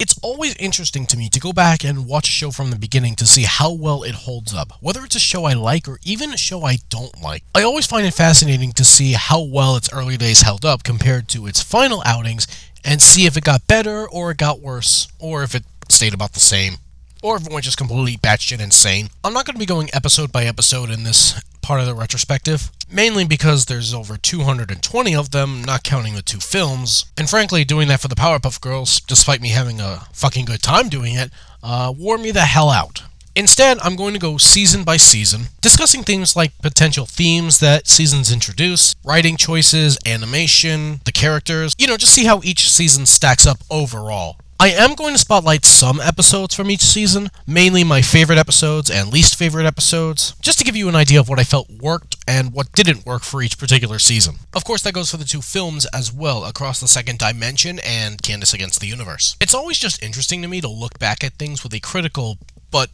It's always interesting to me to go back and watch a show from the beginning to see how well it holds up, whether it's a show I like or even a show I don't like. I always find it fascinating to see how well its early days held up compared to its final outings and see if it got better or it got worse, or if it stayed about the same, or if it went just completely batshit insane. I'm not going to be going episode by episode in this part of the retrospective, mainly because there's over 220 of them, not counting the 2 films, and frankly, doing that for the Powerpuff Girls, despite me having a fucking good time doing it, wore me the hell out. Instead, I'm going to go season by season, discussing things like potential themes that seasons introduce, writing choices, animation, the characters, just see how each season stacks up overall. I am going to spotlight some episodes from each season, mainly my favorite episodes and least favorite episodes, just to give you an idea of what I felt worked and what didn't work for each particular season. Of course, that goes for the 2 films as well, Across the Second Dimension and Candace Against the Universe. It's always just interesting to me to look back at things with a critical, but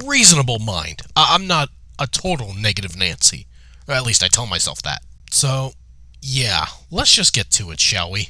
reasonable mind. I'm not a total negative Nancy, or at least I tell myself that. So, yeah, let's just get to it, shall we?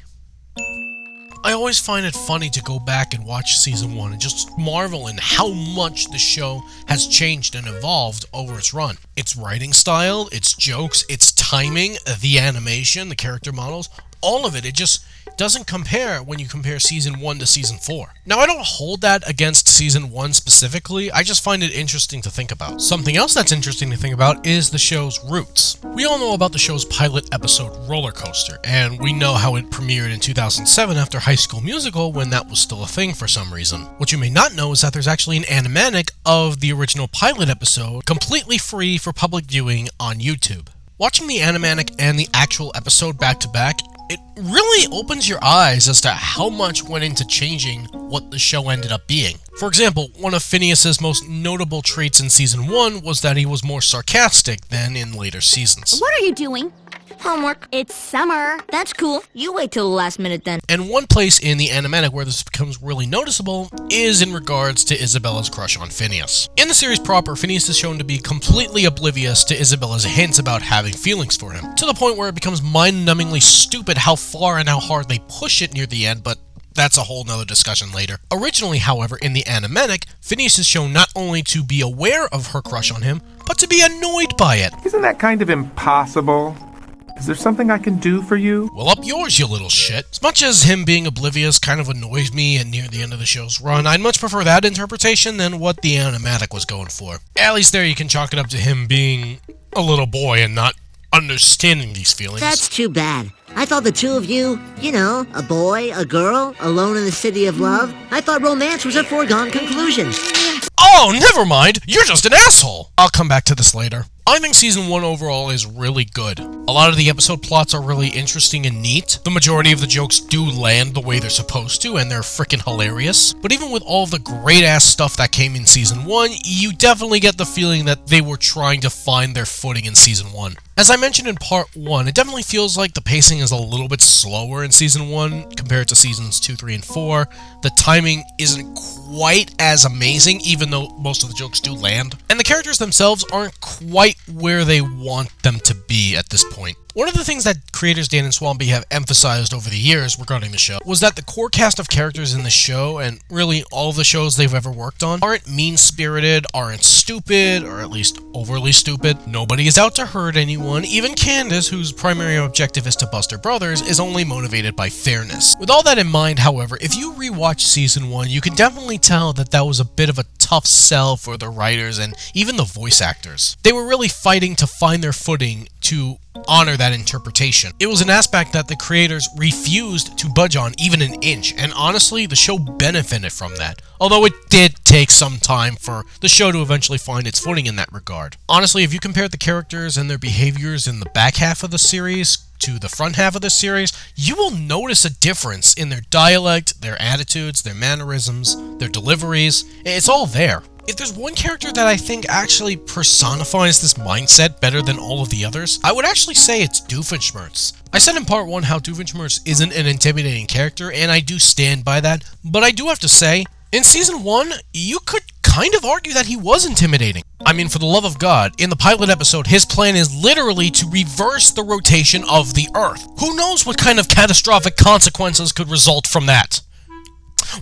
I always find it funny to go back and watch season 1 and just marvel in how much the show has changed and evolved over its run. Its writing style, its jokes, its timing, the animation, the character models, all of it, it just doesn't compare when you compare season 1 to season 4. Now, I don't hold that against season 1 specifically, I just find it interesting to think about. Something else that's interesting to think about is the show's roots. We all know about the show's pilot episode, Roller Coaster, and we know how it premiered in 2007 after High School Musical when that was still a thing for some reason. What you may not know is that there's actually an animatic of the original pilot episode, completely free for public viewing on YouTube. Watching the animatic and the actual episode back to back, it really opens your eyes as to how much went into changing what the show ended up being. For example, one of Phineas's most notable traits in season 1 was that he was more sarcastic than in later seasons. What are you doing? Homework. It's summer. That's cool. You wait till the last minute then. And one place in the animatic where this becomes really noticeable is in regards to Isabella's crush on Phineas. In the series proper, Phineas is shown to be completely oblivious to Isabella's hints about having feelings for him, to the point where it becomes mind-numbingly stupid how far and how hard they push it near the end, but that's a whole nother discussion later. Originally, however, in the animatic, Phineas is shown not only to be aware of her crush on him, but to be annoyed by it. Isn't that kind of impossible? Is there something I can do for you? Well, up yours, you little shit. As much as him being oblivious kind of annoys me and near the end of the show's run, I'd much prefer that interpretation than what the animatic was going for. At least there you can chalk it up to him being a little boy and not understanding these feelings. That's too bad. I thought the 2 of you, a boy, a girl, alone in the city of love, I thought romance was a foregone conclusion. Oh, never mind! You're just an asshole! I'll come back to this later. I think season 1 overall is really good. A lot of the episode plots are really interesting and neat. The majority of the jokes do land the way they're supposed to, and they're freaking hilarious. But even with all the great-ass stuff that came in season 1, you definitely get the feeling that they were trying to find their footing in season 1. As I mentioned in part 1, it definitely feels like the pacing is a little bit slower in season 1 compared to seasons 2, 3, and 4. The timing isn't quite as amazing, even though most of the jokes do land. And the characters themselves aren't quite where they want them to be at this point. One of the things that creators Dan and Swampy have emphasized over the years regarding the show was that the core cast of characters in the show, and really all of the shows they've ever worked on, aren't mean-spirited, aren't stupid, or at least overly stupid. Nobody is out to hurt anyone. Even Candace, whose primary objective is to bust her brothers, is only motivated by fairness. With all that in mind, however, if you rewatch season 1, you can definitely tell that that was a bit of a tough sell for the writers and even the voice actors. They were really fighting to find their footing to honor that interpretation. It was an aspect that the creators refused to budge on even an inch, and honestly, the show benefited from that. Although it did take some time for the show to eventually find its footing in that regard. Honestly, if you compare the characters and their behaviors in the back half of the series to the front half of the series, you will notice a difference in their dialect, their attitudes, their mannerisms, their deliveries. It's all there. If there's one character that I think actually personifies this mindset better than all of the others, I would actually say it's Doofenshmirtz. I said in part 1 how Doofenshmirtz isn't an intimidating character, and I do stand by that, but I do have to say, in season 1, you could kind of argue that he was intimidating. I mean, for the love of God, in the pilot episode, his plan is literally to reverse the rotation of the Earth. Who knows what kind of catastrophic consequences could result from that?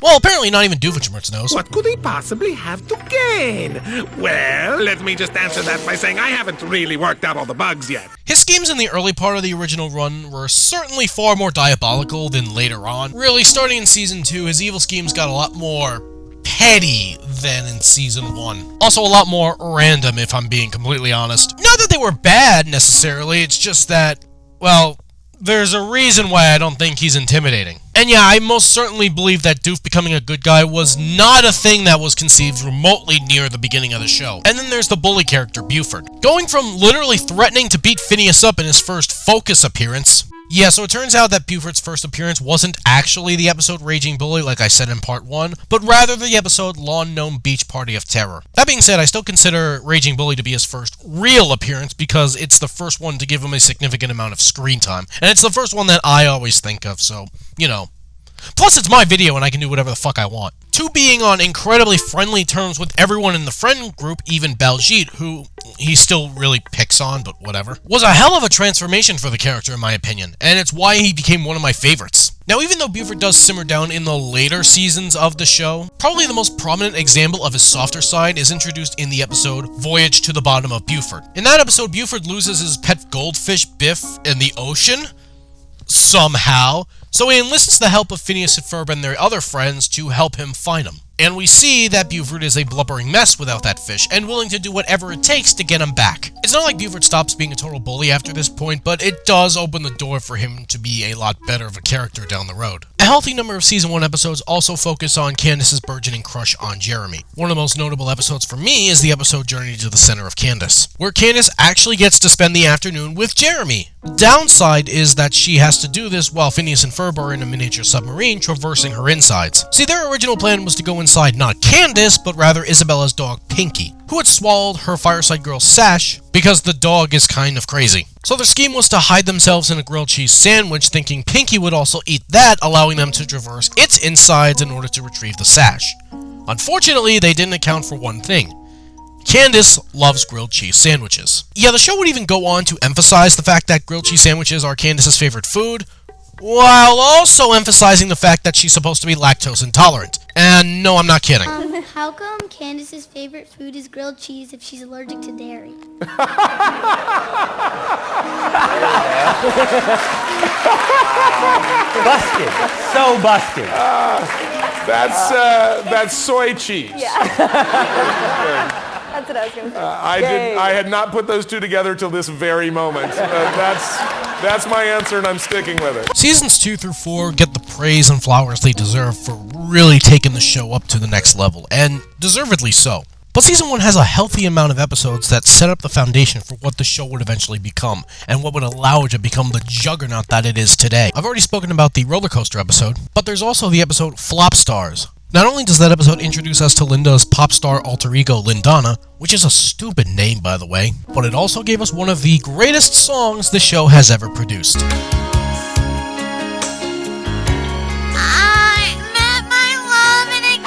Well, apparently not even Doofenshmirtz knows. What could he possibly have to gain? Well, let me just answer that by saying I haven't really worked out all the bugs yet. His schemes in the early part of the original run were certainly far more diabolical than later on. Really, starting in Season 2, his evil schemes got a lot more petty than in Season 1. Also a lot more random, if I'm being completely honest. Not that they were bad, necessarily, it's just that, well, there's a reason why I don't think he's intimidating. And yeah, I most certainly believe that Doof becoming a good guy was not a thing that was conceived remotely near the beginning of the show. And then there's the bully character, Buford. Going from literally threatening to beat Phineas up in his first Focus appearance. Yeah, so it turns out that Buford's first appearance wasn't actually the episode Raging Bully, like I said in part 1, but rather the episode Lawn Gnome Beach Party of Terror. That being said, I still consider Raging Bully to be his first real appearance because it's the first one to give him a significant amount of screen time, and it's the first one that I always think of, so, you know. Plus, it's my video and I can do whatever the fuck I want. 2, being on incredibly friendly terms with everyone in the friend group, even Baljeet, who he still really picks on, but whatever, was a hell of a transformation for the character in my opinion, and it's why he became one of my favorites. Now, even though Buford does simmer down in the later seasons of the show, probably the most prominent example of his softer side is introduced in the episode Voyage to the Bottom of Buford. In that episode, Buford loses his pet goldfish, Biff, in the ocean, somehow, so he enlists the help of Phineas Ferb and their other friends to help him find him. And we see that Buford is a blubbering mess without that fish, and willing to do whatever it takes to get him back. It's not like Buford stops being a total bully after this point, but it does open the door for him to be a lot better of a character down the road. A healthy number of Season 1 episodes also focus on Candace's burgeoning crush on Jeremy. One of the most notable episodes for me is the episode Journey to the Center of Candace, where Candace actually gets to spend the afternoon with Jeremy. Downside is that she has to do this while Phineas and Ferb are in a miniature submarine traversing her insides. See, their original plan was to go inside not Candace, but rather Isabella's dog Pinky, who had swallowed her Fireside Girl Sash because the dog is kind of crazy. So their scheme was to hide themselves in a grilled cheese sandwich, thinking Pinky would also eat that, allowing them to traverse its insides in order to retrieve the sash. Unfortunately, they didn't account for one thing. Candace loves grilled cheese sandwiches. Yeah, the show would even go on to emphasize the fact that grilled cheese sandwiches are Candace's favorite food, while also emphasizing the fact that she's supposed to be lactose intolerant. And no, I'm not kidding. How come Candace's favorite food is grilled cheese if she's allergic to dairy? Busted. So busted. That's soy cheese. Yeah. That's what I was going to say. I had not put those two together till this very moment. That's my answer, and I'm sticking with it. Seasons 2 through 4 get the praise and flowers they deserve for really taking the show up to the next level, and deservedly so. But Season 1 has a healthy amount of episodes that set up the foundation for what the show would eventually become, and what would allow it to become the juggernaut that it is today. I've already spoken about the roller coaster episode, but there's also the episode Flop Stars. Not only does that episode introduce us to Linda's pop star alter ego Lindana, which is a stupid name by the way, but it also gave us one of the greatest songs the show has ever produced. I met my love in a...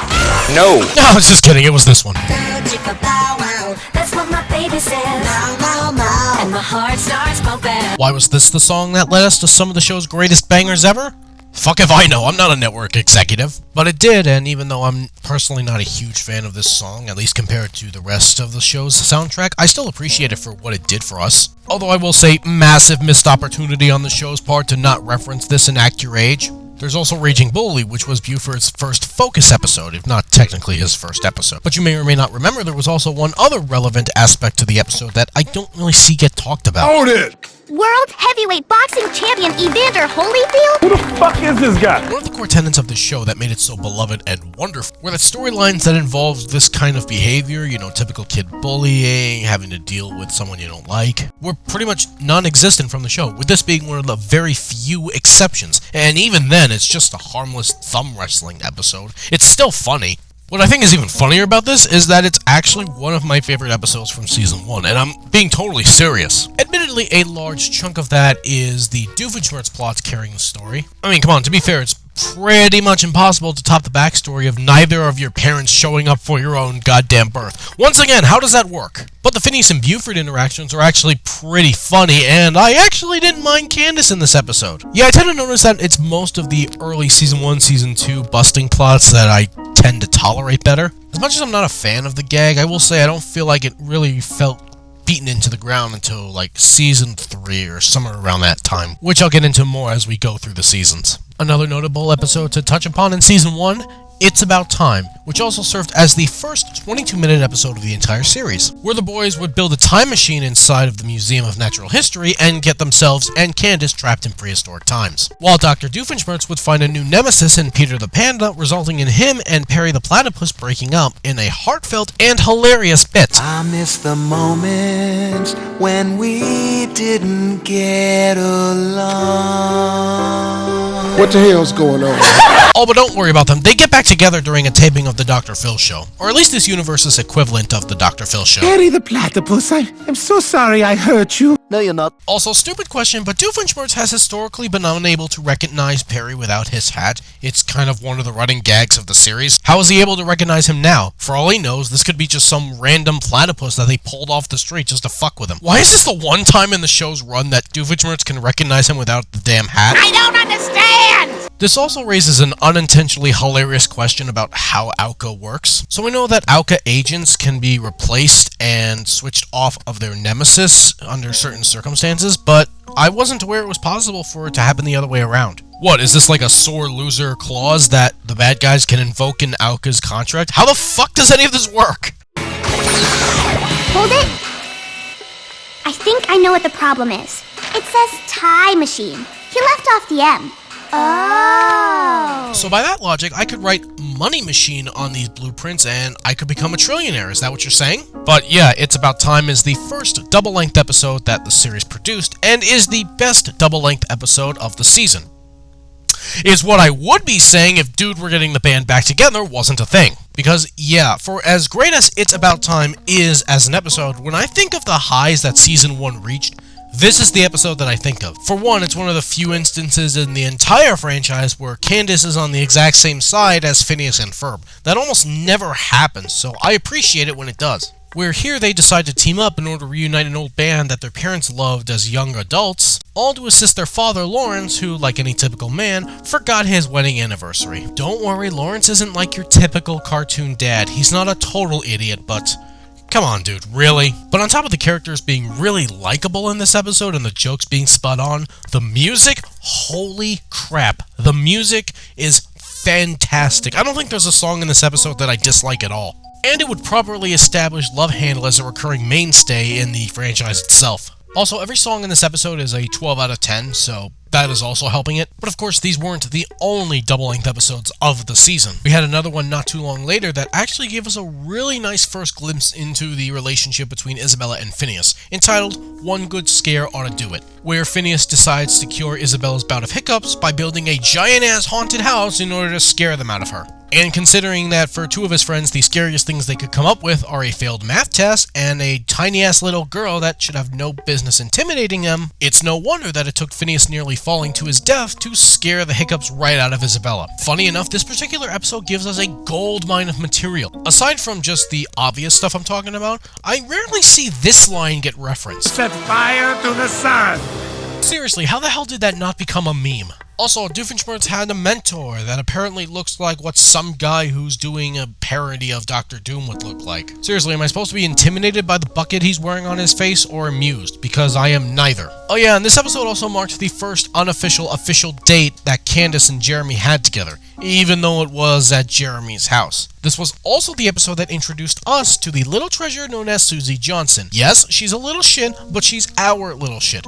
No. No, I was just kidding, it was this one. That's what my baby says. And my heart starts pumping. Why was this the song that led us to some of the show's greatest bangers ever? Fuck if I know, I'm not a network executive. But it did, and even though I'm personally not a huge fan of this song, at least compared to the rest of the show's soundtrack, I still appreciate it for what it did for us. Although I will say, massive missed opportunity on the show's part to not reference this in Act Your Age. There's also Raging Bully, which was Buford's first Focus episode, if not technically his first episode. But you may or may not remember there was also one other relevant aspect to the episode that I don't really see get talked about. Own it! World Heavyweight Boxing Champion Evander Holyfield? Who the fuck is this guy? One of the core tenets of the show that made it so beloved and wonderful were that storylines that involved this kind of behavior, you know, typical kid bullying, having to deal with someone you don't like, were pretty much non-existent from the show, with this being one of the very few exceptions. And even then, it's just a harmless thumb wrestling episode. It's still funny. What I think is even funnier about this is that it's actually one of my favorite episodes from Season 1, and I'm being totally serious. Admittedly, a large chunk of that is the Doofenshmirtz plots carrying the story. I mean, come on, to be fair, it's pretty much impossible to top the backstory of neither of your parents showing up for your own goddamn birth. Once again, how does that work? But the Phineas and Buford interactions are actually pretty funny, and I actually didn't mind Candace in this episode. Yeah, I tend to notice that it's most of the early Season 1, Season 2 busting plots that I tend to tolerate better. As much as I'm not a fan of the gag, I will say I don't feel like it really felt beaten into the ground until like Season 3 or somewhere around that time, which I'll get into more as we go through the seasons. Another notable episode to touch upon in Season 1, It's About Time, which also served as the first 22-minute episode of the entire series, where the boys would build a time machine inside of the Museum of Natural History and get themselves and Candace trapped in prehistoric times, while Dr. Doofenshmirtz would find a new nemesis in Peter the Panda, resulting in him and Perry the Platypus breaking up in a heartfelt and hilarious bit. I miss the moments when we didn't get along. What the hell's going on? Oh, but don't worry about them. They get back together during a taping of the Dr. Phil show, or at least this universe's equivalent of the Dr. Phil show. Perry the Platypus, I'm so sorry I hurt you. No, you're not. Also, stupid question, but Doofenshmirtz has historically been unable to recognize Perry without his hat. It's kind of one of the running gags of the series. How is he able to recognize him now? For all he knows, this could be just some random platypus that they pulled off the street just to fuck with him. Why is this the one time in the show's run that Doofenshmirtz can recognize him without the damn hat? I don't understand! This also raises an unintentionally hilarious question about how Auka works. So we know that Auka agents can be replaced and switched off of their nemesis under certain circumstances, but I wasn't aware it was possible for it to happen the other way around. What, is this like a sore loser clause that the bad guys can invoke in Auka's contract? How the fuck does any of this work? Hold it. I think I know what the problem is. It says tie machine. He left off the M. Oh. So by that logic, I could write money machine on these blueprints and I could become a trillionaire, is that what you're saying? But yeah, It's About Time is the first double-length episode that the series produced and is the best double-length episode of the season. Is what I would be saying if Dude We're Getting the Band Back Together wasn't a thing. Because yeah, for as great as It's About Time is as an episode, when I think of the highs that Season 1 reached, this is the episode that I think of. For one, it's one of the few instances in the entire franchise where Candace is on the exact same side as Phineas and Ferb. That almost never happens, so I appreciate it when it does. Where here they decide to team up in order to reunite an old band that their parents loved as young adults, all to assist their father Lawrence, who, like any typical man, forgot his wedding anniversary. Don't worry, Lawrence isn't like your typical cartoon dad. He's not a total idiot, but come on, dude, really? But on top of the characters being really likable in this episode and the jokes being spot on, the music, holy crap, the music is fantastic. I don't think there's a song in this episode that I dislike at all. And it would properly establish Love Handle as a recurring mainstay in the franchise itself. Also, every song in this episode is a 12 out of 10, so that is also helping it. But of course, these weren't the only double-length episodes of the season. We had another one not too long later that actually gave us a really nice first glimpse into the relationship between Isabella and Phineas, entitled One Good Scare Ought to Do It, where Phineas decides to cure Isabella's bout of hiccups by building a giant-ass haunted house in order to scare them out of her. And considering that for two of his friends, the scariest things they could come up with are a failed math test and a tiny-ass little girl that should have no business intimidating them, it's no wonder that it took Phineas nearly falling to his death to scare the hiccups right out of Isabella. Funny enough, this particular episode gives us a gold mine of material. Aside from just the obvious stuff I'm talking about, I rarely see this line get referenced. Set fire to the sun! Seriously, how the hell did that not become a meme? Also, Doofenshmirtz had a mentor that apparently looks like what some guy who's doing a parody of Dr. Doom would look like. Seriously, am I supposed to be intimidated by the bucket he's wearing on his face or amused? Because I am neither. Oh yeah, and this episode also marked the first unofficial official date that Candace and Jeremy had together, even though it was at Jeremy's house. This was also the episode that introduced us to the little treasure known as Susie Johnson. Yes, she's a little shit, but she's our little shit.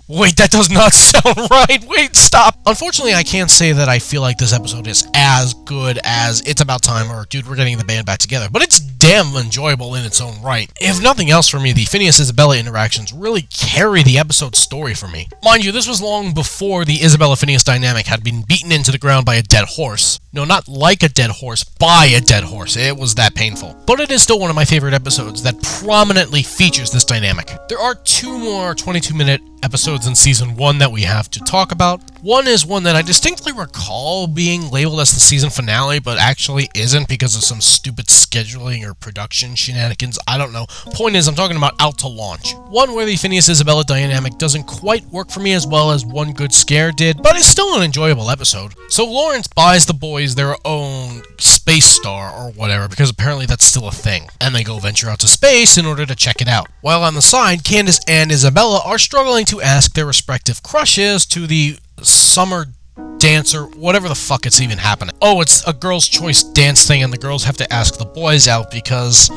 Wait, that does not sound right. Wait, stop. Unfortunately, I can't say that I feel like this episode is as good as It's About Time or Dude, We're Getting the Band Back Together, but it's damn enjoyable in its own right. If nothing else for me, the Phineas-Isabella interactions really carry the episode's story for me. Mind you, this was long before the Isabella-Phineas dynamic had been beaten into the ground by a dead horse. No, not like a dead horse, by a dead horse. It was that painful. But it is still one of my favorite episodes that prominently features this dynamic. There are 2 more 22-minute episodes in Season 1 that we have to talk about. One is one that I distinctly recall being labeled as the season finale, but actually isn't because of some stupid scheduling or production shenanigans. I don't know. Point is, I'm talking about Out to Launch. One where the Phineas-Isabella dynamic doesn't quite work for me as well as One Good Scare did, but it's still an enjoyable episode. So Lawrence buys the boys their own space star or whatever, because apparently that's still a thing, and they go venture out to space in order to check it out. While on the side, Candace and Isabella are struggling to ask their respective crushes to the summer dance or whatever the fuck it's even happening. Oh, it's a girls' choice dance thing, and the girls have to ask the boys out because...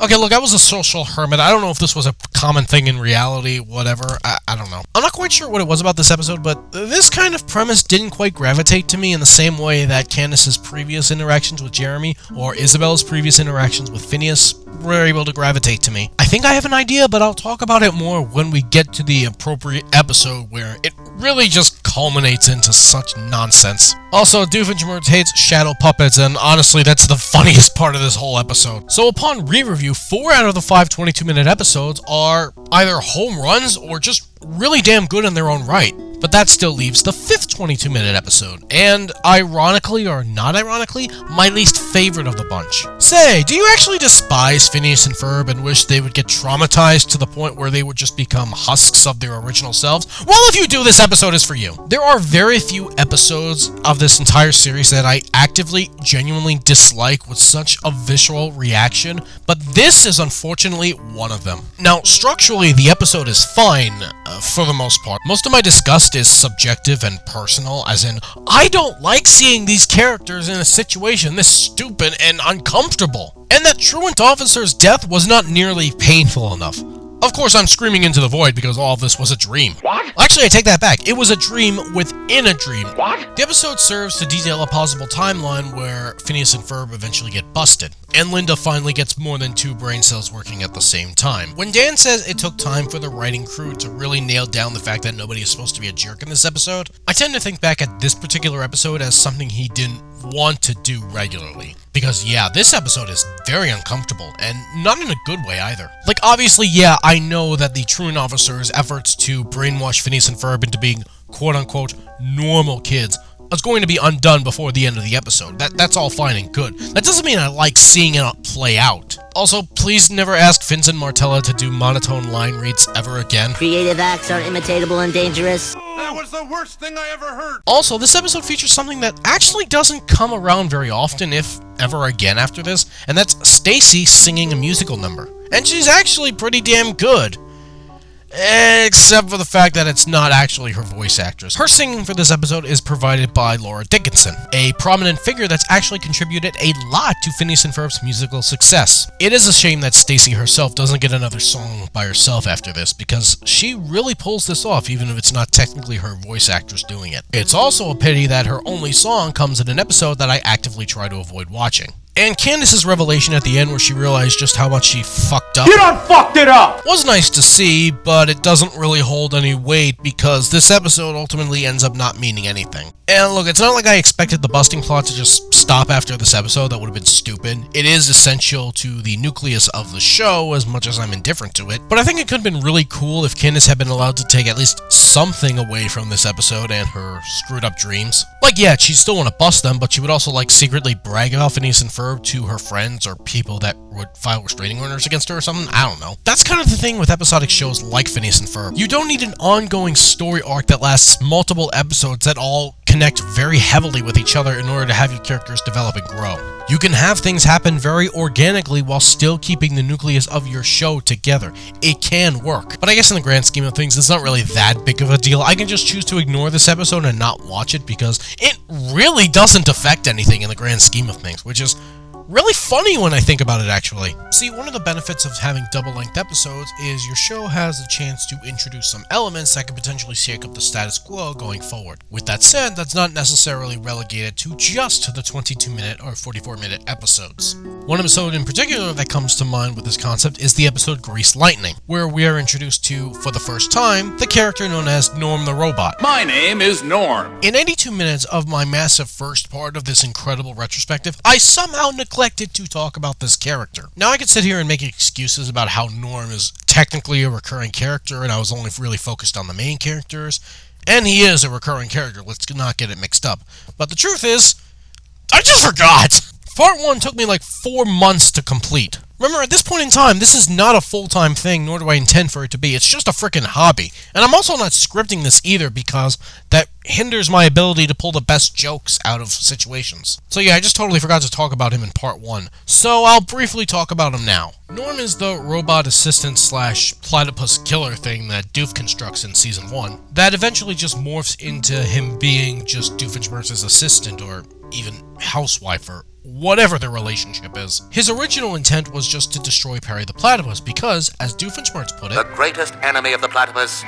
Okay, look, I was a social hermit. I don't know if this was a common thing in reality, whatever. I don't know. I'm not quite sure what it was about this episode, but this kind of premise didn't quite gravitate to me in the same way that Candace's previous interactions with Jeremy or Isabella's previous interactions with Phineas were able to gravitate to me. I think I have an idea, but I'll talk about it more when we get to the appropriate episode where it really just culminates into such nonsense. Also, Doofenshmirtz hates shadow puppets, and honestly, that's the funniest part of this whole episode. So upon re-review, 4 out of the 5 22-minute episodes are either home runs or just really damn good in their own right. But that still leaves the 5th 22-minute episode, and ironically or not ironically, my least favorite of the bunch. Say, do you actually despise Phineas and Ferb and wish they would get traumatized to the point where they would just become husks of their original selves? Well, if you do, this episode is for you. There are very few episodes of this entire series that I actively, genuinely dislike with such a visceral reaction, but this is unfortunately one of them. Now, structurally, the episode is fine, for the most part. Most of my disgust is subjective and personal, as in, I don't like seeing these characters in a situation this stupid and uncomfortable, and that truant officer's death was not nearly painful enough. Of course, I'm screaming into the void because all of this was a dream. What? Actually, I take that back. It was a dream within a dream. What? The episode serves to detail a possible timeline where Phineas and Ferb eventually get busted, and Linda finally gets more than 2 brain cells working at the same time. When Dan says it took time for the writing crew to really nail down the fact that nobody is supposed to be a jerk in this episode, I tend to think back at this particular episode as something he didn't want to do regularly. Because yeah, this episode is very uncomfortable, and not in a good way either. Like, obviously, yeah, I know that the truant officer's efforts to brainwash Phineas and Ferb into being quote-unquote normal kids is going to be undone before the end of the episode. That's all fine and good. That doesn't mean I like seeing it play out. Also, please never ask Vincent Martella to do monotone line reads ever again. Creative acts are imitatable and dangerous. That was the worst thing I ever heard. Also, this episode features something that actually doesn't come around very often, if ever again after this, and that's Stacy singing a musical number. And she's actually pretty damn good. Except for the fact that it's not actually her voice actress. Her singing for this episode is provided by Laura Dickinson, a prominent figure that's actually contributed a lot to Phineas and Ferb's musical success. It is a shame that Stacy herself doesn't get another song by herself after this, because she really pulls this off even if it's not technically her voice actress doing it. It's also a pity that her only song comes in an episode that I actively try to avoid watching. And Candace's revelation at the end where she realized just how much she fucked up. You done fucked it up! Was nice to see, but it doesn't really hold any weight because this episode ultimately ends up not meaning anything. And look, it's not like I expected the busting plot to just stop after this episode. That would have been stupid. It is essential to the nucleus of the show as much as I'm indifferent to it. But I think it could have been really cool if Candace had been allowed to take at least something away from this episode and her screwed up dreams. Like, yeah, she'd still want to bust them, but she would also like secretly brag about Phineas and Ferb to her friends or people that would file restraining orders against her or something. I don't know. That's kind of the thing with episodic shows like Phineas and Ferb. You don't need an ongoing story arc that lasts multiple episodes that all connect very heavily with each other in order to have your characters develop and grow. You can have things happen very organically while still keeping the nucleus of your show together. It can work. But I guess in the grand scheme of things, it's not really that big of a deal. I can just choose to ignore this episode and not watch it because it really doesn't affect anything in the grand scheme of things, which is Really funny when I think about it, actually. See, one of the benefits of having double-length episodes is your show has a chance to introduce some elements that could potentially shake up the status quo going forward. With that said, that's not necessarily relegated to just the 22-minute or 44-minute episodes. One episode in particular that comes to mind with this concept is the episode Grease Lightning, where we are introduced to, for the first time, the character known as Norm the Robot. My name is Norm. In 82 minutes of my massive first part of this incredible retrospective, I somehow neglected to talk about this character. Now I could sit here and make excuses about how Norm is technically a recurring character and I was only really focused on the main characters, and he is a recurring character, let's not get it mixed up. But the truth is, I just forgot! Part 1 took me like 4 months to complete. Remember, at this point in time, this is not a full-time thing, nor do I intend for it to be. It's just a freaking hobby. And I'm also not scripting this either because that hinders my ability to pull the best jokes out of situations. So yeah, I just totally forgot to talk about him in part 1. So I'll briefly talk about him now. Norm is the robot assistant / platypus killer thing that Doof constructs in Season 1, that eventually just morphs into him being just Doofenshmirtz's assistant or even housewife or whatever their relationship is. His original intent was just to destroy Perry the Platypus because, as Doofenshmirtz put it, the greatest enemy of the platypus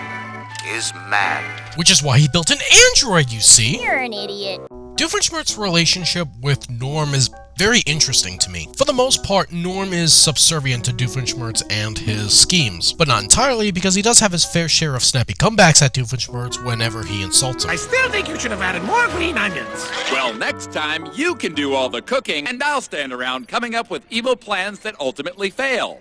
is man. Which is why he built an android, you see. You're an idiot. Doofenshmirtz's relationship with Norm is very interesting to me. For the most part, Norm is subservient to Doofenshmirtz and his schemes, but not entirely because he does have his fair share of snappy comebacks at Doofenshmirtz whenever he insults him. I still think you should have added more green onions. Well, next time you can do all the cooking, and I'll stand around coming up with evil plans that ultimately fail.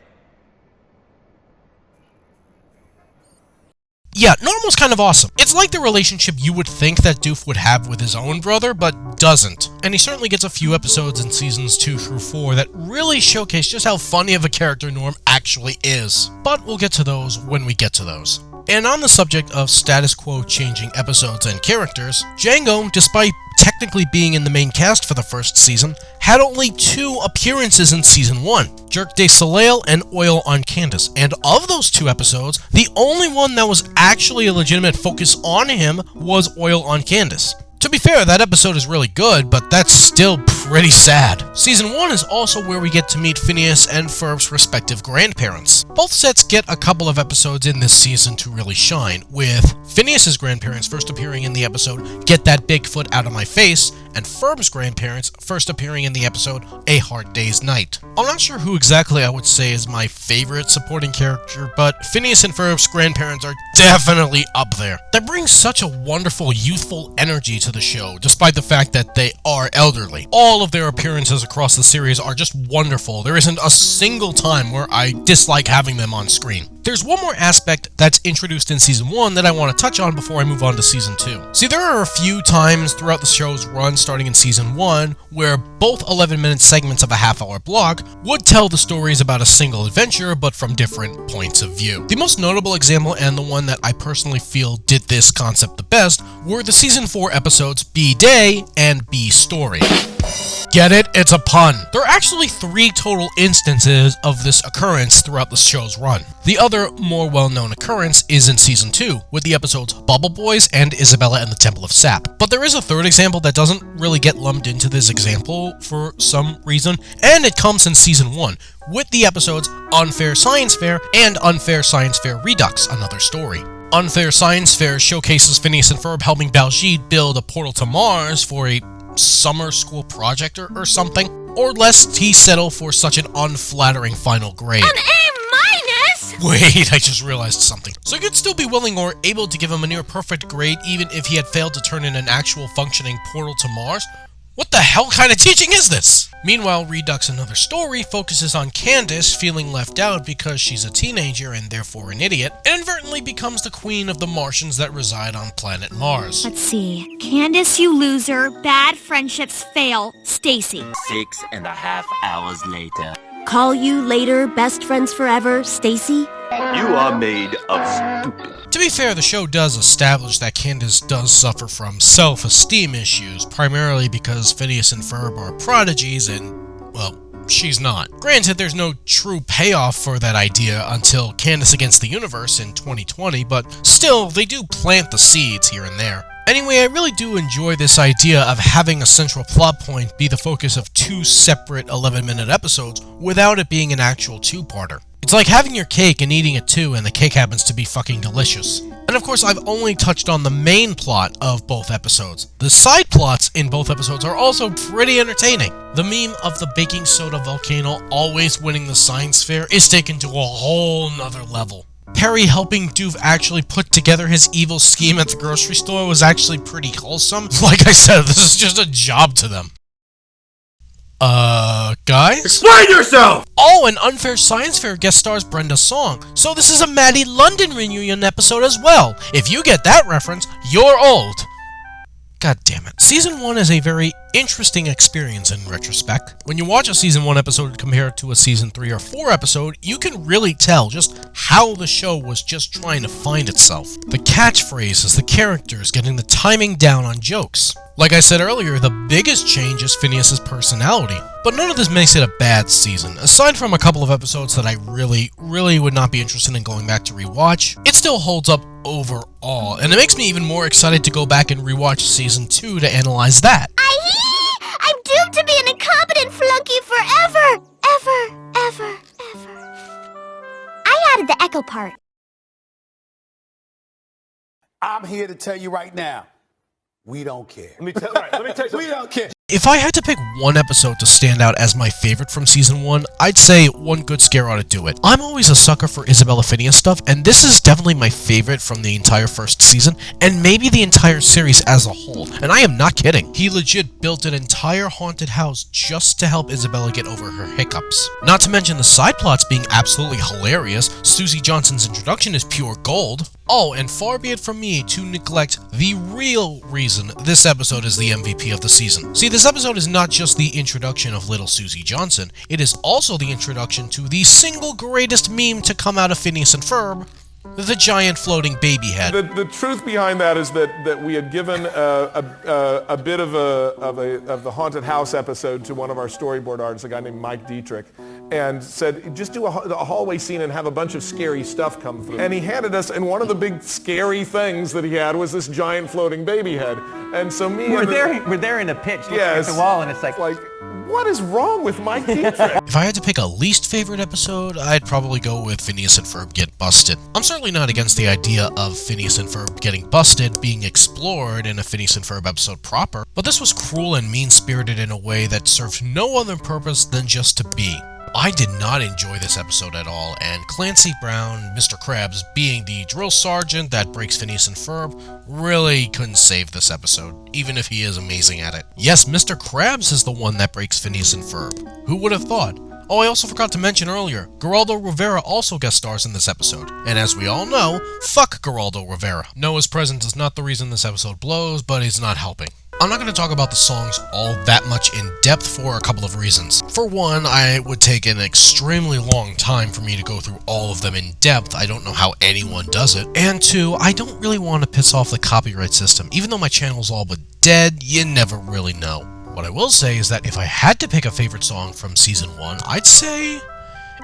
Yeah, Norm was kind of awesome. It's like the relationship you would think that Doof would have with his own brother, but doesn't. And he certainly gets a few episodes in seasons 2 through 4 that really showcase just how funny of a character Norm actually is. But we'll get to those when we get to those. And on the subject of status quo changing episodes and characters, Django, despite technically being in the main cast for the first season, had only 2 appearances in Season 1, Jerk de Soleil and Oil on Candace, and of those 2 episodes, the only one that was actually a legitimate focus on him was Oil on Candace. To be fair, that episode is really good, but that's still pretty sad. Season 1 is also where we get to meet Phineas and Ferb's respective grandparents. Both sets get a couple of episodes in this season to really shine, with Phineas's grandparents first appearing in the episode Get That Bigfoot Out of My Face, and Ferb's grandparents first appearing in the episode A Hard Day's Night. I'm not sure who exactly I would say is my favorite supporting character, but Phineas and Ferb's grandparents are definitely up there. That brings such a wonderful, youthful energy to the show, despite the fact that they are elderly. All of their appearances across the series are just wonderful. There isn't a single time where I dislike having them on screen. There's one more aspect that's introduced in Season 1 that I want to touch on before I move on to Season 2. See, there are a few times throughout the show's run, starting in Season 1, where both 11-minute segments of a half-hour block would tell the stories about a single adventure, but from different points of view. The most notable example, and the one that I personally feel did this concept the best, were the Season 4 episodes B-Day and B-Story. Get it? It's a pun. There are actually 3 total instances of this occurrence throughout the show's run. The other, more well-known occurrence is in Season 2, with the episodes Bubble Boys and Isabella and the Temple of Sap. But there is a third example that doesn't really get lumped into this example for some reason, and it comes in Season 1, with the episodes Unfair Science Fair and Unfair Science Fair Redux, Another Story. Unfair Science Fair showcases Phineas and Ferb helping Baljeet build a portal to Mars for a summer school project or something, or lest he settle for such an unflattering final grade. An A-. Wait, I just realized something. So you'd still be willing or able to give him a near perfect grade even if he had failed to turn in an actual functioning portal to Mars? What the hell kind of teaching is this? Meanwhile, Redux Another Story focuses on Candace feeling left out because she's a teenager and therefore an idiot, and inadvertently becomes the queen of the Martians that reside on planet Mars. Let's see. Candace, you loser. Bad friendships fail. Stacy. 6.5 hours later. Call you later, best friends forever, Stacy? You are made of stupid. To be fair, the show does establish that Candace does suffer from self-esteem issues, primarily because Phineas and Ferb are prodigies and, well, she's not. Granted, there's no true payoff for that idea until Candace Against the Universe in 2020, but still, they do plant the seeds here and there. Anyway, I really do enjoy this idea of having a central plot point be the focus of 2 separate 11-minute episodes without it being an actual 2-parter. It's like having your cake and eating it too, and the cake happens to be fucking delicious. And of course, I've only touched on the main plot of both episodes. The side plots in both episodes are also pretty entertaining. The meme of the baking soda volcano always winning the science fair is taken to a whole nother level. Perry helping Doof actually put together his evil scheme at the grocery store was actually pretty wholesome. Like I said, this is just a job to them. Guys? Explain yourself! Oh, and Unfair Science Fair guest stars Brenda Song, so this is a Maddie London reunion episode as well. If you get that reference, you're old. God damn it. Season 1 is a very interesting experience in retrospect. When you watch a Season 1 episode compared to a Season 3 or 4 episode, you can really tell just how the show was just trying to find itself. The catchphrases, the characters, getting the timing down on jokes. Like I said earlier, the biggest change is Phineas's personality. But none of this makes it a bad season. Aside from a couple of episodes that I really would not be interested in going back to rewatch, it still holds up overall, and it makes me even more excited to go back and rewatch Season 2 to analyze that. I'm doomed to be an incompetent flunky forever! Ever. I added the echo part. I'm here to tell you right now, we don't care. Let me tell you something. We don't care. If I had to pick one episode to stand out as my favorite from Season 1, I'd say One Good Scare ought to do it. I'm always a sucker for Isabella Phineas stuff, and this is definitely my favorite from the entire first season, and maybe the entire series as a whole, and I am not kidding. He legit built an entire haunted house just to help Isabella get over her hiccups. Not to mention the side plots being absolutely hilarious. Susie Johnson's introduction is pure gold. Oh, and far be it from me to neglect the real reason this episode is the MVP of the season. See, this episode is not just the introduction of little Susie Johnson, it is also the introduction to the single greatest meme to come out of Phineas and Ferb, the giant floating baby head. The truth behind that is that we had given a bit of the haunted house episode to one of our storyboard artists, a guy named Mike Dietrich, and said, just do a hallway scene and have a bunch of scary stuff come through. And he handed us, and one of the big scary things that he had was this giant floating baby head. And so we're there in a pitch looking at the wall, and it's like what is wrong with Mike Dietrich? If I had to pick a least favorite episode, I'd probably go with Phineas and Ferb Get Busted. I'm certainly not against the idea of Phineas and Ferb getting busted being explored in a Phineas and Ferb episode proper, but this was cruel and mean-spirited in a way that served no other purpose than just to be. I did not enjoy this episode at all, and Clancy Brown, Mr. Krabs, being the drill sergeant that breaks Phineas and Ferb, really couldn't save this episode, even if he is amazing at it. Yes, Mr. Krabs is the one that breaks Phineas and Ferb. Who would have thought? Oh, I also forgot to mention earlier, Geraldo Rivera also guest stars in this episode. And as we all know, fuck Geraldo Rivera. Noah's presence is not the reason this episode blows, but he's not helping. I'm not going to talk about the songs all that much in depth for a couple of reasons. For one, it would take an extremely long time for me to go through all of them in depth. I don't know how anyone does it. And two, I don't really want to piss off the copyright system. Even though my channel's all but dead, you never really know. What I will say is that if I had to pick a favorite song from Season 1, I'd say,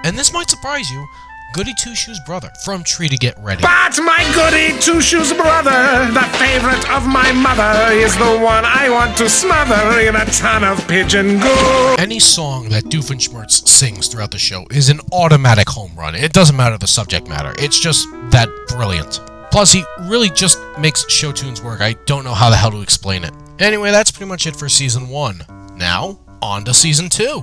and this might surprise you, Goody Two-Shoes Brother from Tree to Get Ready. But my Goody Two-Shoes brother, the favorite of my mother, is the one I want to smother in a ton of pigeon goo. Any song that Doofenshmirtz sings throughout the show is an automatic home run. It doesn't matter the subject matter. It's just that brilliant. Plus, he really just makes show tunes work. I don't know how the hell to explain it. Anyway, that's pretty much it for Season 1. Now, on to Season 2.